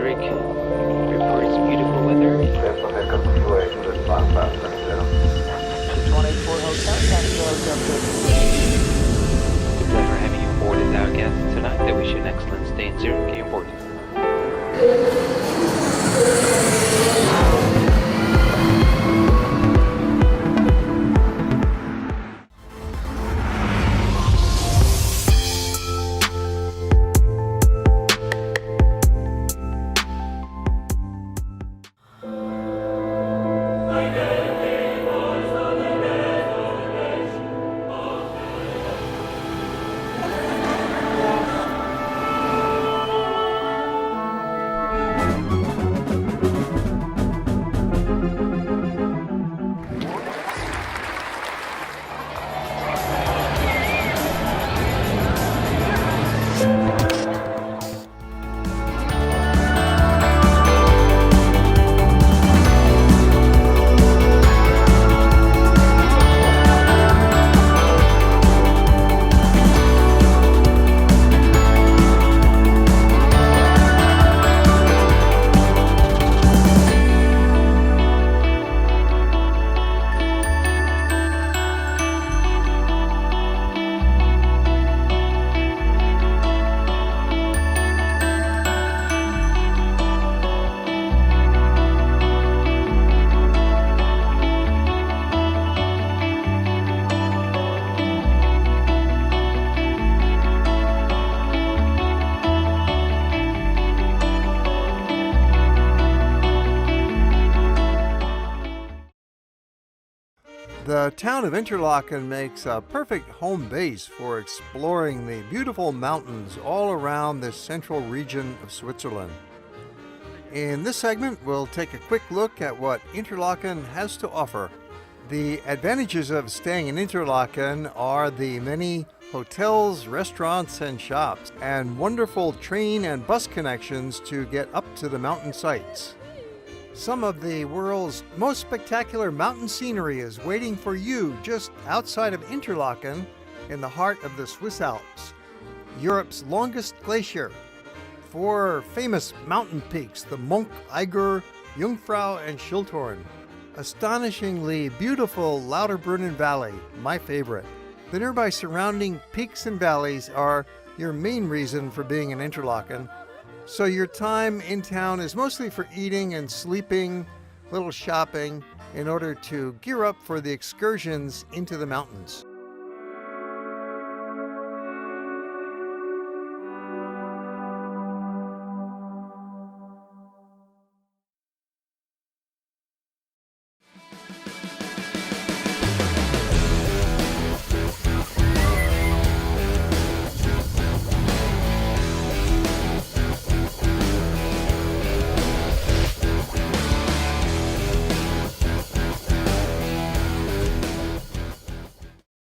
Zurich reports beautiful weather. 284 Hotel, Central Hotel. The pleasure having you aboard as our guests tonight. I wish you an excellent stay in Zurich. Get aboard. The town of Interlaken makes a perfect home base for exploring the beautiful mountains all around this central region of Switzerland. In this segment, we'll take a quick look at what Interlaken has to offer. The advantages of staying in Interlaken are the many hotels, restaurants, and shops, and wonderful train and bus connections to get up to the mountain sites. Some of the world's most spectacular mountain scenery is waiting for you just outside of Interlaken in the heart of the Swiss Alps. Europe's longest glacier, 4 famous mountain peaks, the Monch, Eiger, Jungfrau, and Schilthorn. Astonishingly beautiful Lauterbrunnen Valley, my favorite. The nearby surrounding peaks and valleys are your main reason for being in Interlaken. So your time in town is mostly for eating and sleeping, little shopping, in order to gear up for the excursions into the mountains.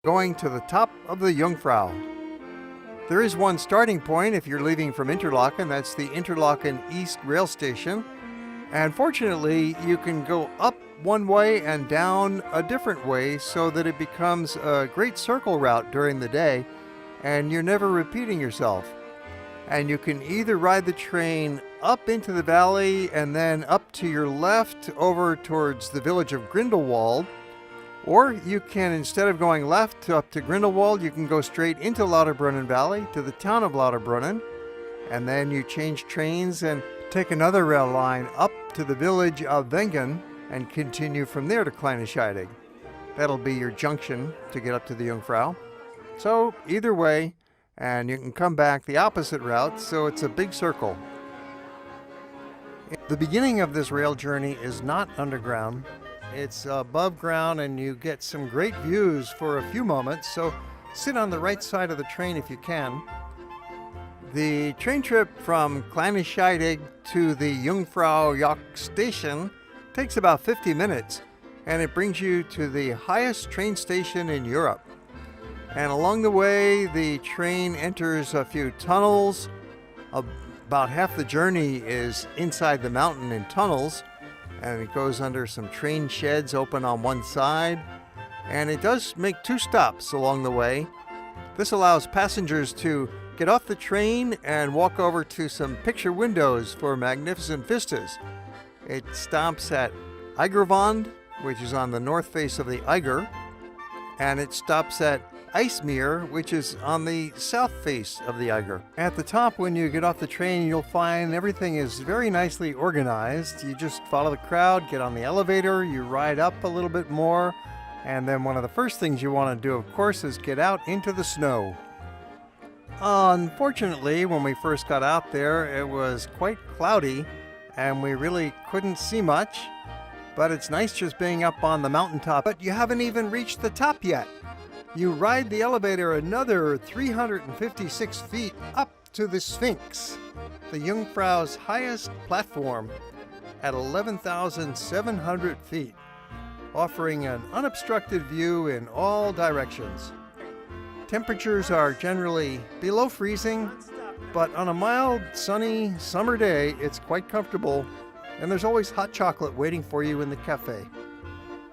Going to the top of the Jungfrau. There is one starting point if you're leaving from Interlaken, that's the Interlaken East Rail Station. And fortunately, you can go up one way and down a different way so that it becomes a great circle route during the day and you're never repeating yourself. And you can either ride the train up into the valley and then up to your left over towards the village of Grindelwald, or you can, instead of going left up to Grindelwald, you can go straight into Lauterbrunnen Valley to the town of Lauterbrunnen, and then you change trains and take another rail line up to the village of Wengen and continue from there to Kleine Scheidegg. That'll be your junction to get up to the Jungfrau. So either way, and you can come back the opposite route, so it's a big circle. The beginning of this rail journey is not underground. It's above ground and you get some great views for a few moments, so sit on the right side of the train if you can. The train trip from Kleine Scheidegg to the Jungfrau Joch station takes about 50 minutes, and it brings you to the highest train station in Europe. And along the way, the train enters a few tunnels. About half the journey is inside the mountain in tunnels, and it goes under some train sheds open on one side. And it does make 2 stops along the way. This allows passengers to Get off the train and walk over to some picture windows for magnificent vistas. It stops at Eigervand, which is on the north face of the Eiger, and it stops at IJsmere, which is on the south face of the Eiger. At the top, when you get off the train, you'll find everything is very nicely organized. You just follow the crowd, get on the elevator, you ride up a little bit more, and then one of the first things you want to do, of course, is get out into the snow. Unfortunately, when we first got out there, it was quite cloudy, and we really couldn't see much, but it's nice just being up on the mountaintop. But you haven't even reached the top yet. You ride the elevator another 356 feet up to the Sphinx, the Jungfrau's highest platform at 11,700 feet, offering an unobstructed view in all directions. Temperatures are generally below freezing, but on a mild, sunny summer day, it's quite comfortable, and there's always hot chocolate waiting for you in the cafe.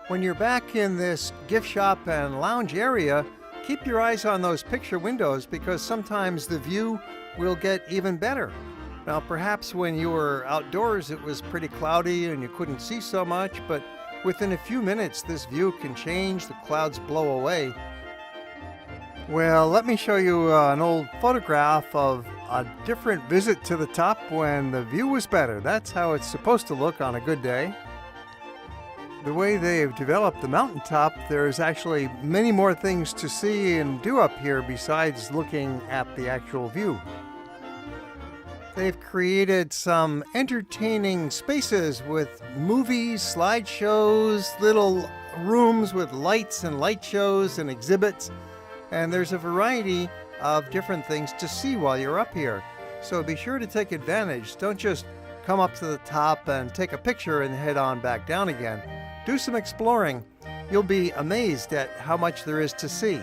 When you're back in this gift shop and lounge area, keep your eyes on those picture windows because sometimes the view will get even better. Now, perhaps when you were outdoors, it was pretty cloudy and you couldn't see so much, but within a few minutes, this view can change, the clouds blow away. Well, let me show you an old photograph of a different visit to the top when the view was better. That's how it's supposed to look on a good day. The way they've developed the mountaintop, there's actually many more things to see and do up here besides looking at the actual view. They've created some entertaining spaces with movies, slideshows, little rooms with lights and light shows and exhibits. And there's a variety of different things to see while you're up here. So be sure to take advantage. Don't just come up to the top and take a picture and head on back down again. Do some exploring. You'll be amazed at how much there is to see.